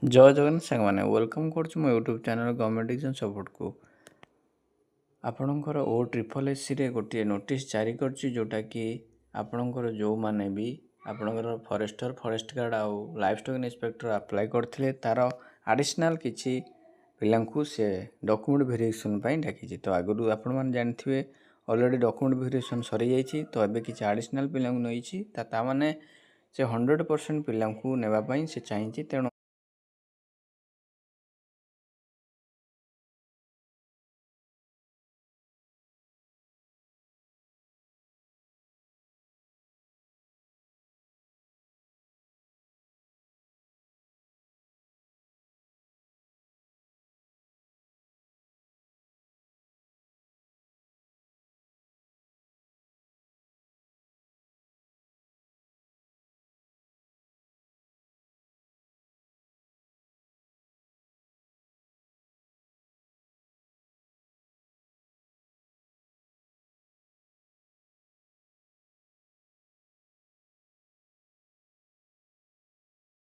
ଜୟ ଜଗନ୍ନାଥ ସାଙ୍ଗମାନେ ୱେଲକମ୍ କରୁଛୁ ମୋ ୟୁଟ୍ୟୁବ୍ ଚ୍ୟାନେଲ୍ ଗଭର୍ଣ୍ଣମେଣ୍ଟ ଏକ୍ଜାମ୍ ସପୋର୍ଟକୁ। ଆପଣଙ୍କର OSSCରେ ଗୋଟିଏ ନୋଟିସ୍ ଜାରି କରିଛି, ଯେଉଁଟାକି ଆପଣଙ୍କର ଯେଉଁମାନେ ବି ଆପଣଙ୍କର ଫରେଷ୍ଟ ଗାର୍ଡ଼ ଆଉ ଲାଇଭଷ୍ଟକ୍ ଇନ୍ସପେକ୍ଟର ଆପ୍ଲାଏ କରିଥିଲେ ତା'ର ଆଡ଼ିସନାଲ୍ କିଛି ପିଲାଙ୍କୁ ସେ ଡକୁମେଣ୍ଟ ଭେରିଫିକେସନ୍ ପାଇଁ ଡାକିଛି। ତ ଆଗରୁ ଆପଣମାନେ ଜାଣିଥିବେ ଅଲରେଡ଼ି ଡକୁମେଣ୍ଟ ଭେରିଫିକେସନ୍ ସରିଯାଇଛି, ତ ଏବେ କିଛି ଆଡ଼ିସନାଲ୍ ପିଲାଙ୍କୁ ନେଇଛି। ତା'ମାନେ ସେ 100% ପିଲାଙ୍କୁ ନେବା ପାଇଁ ସେ ଚାହିଁଛି। ତେଣୁ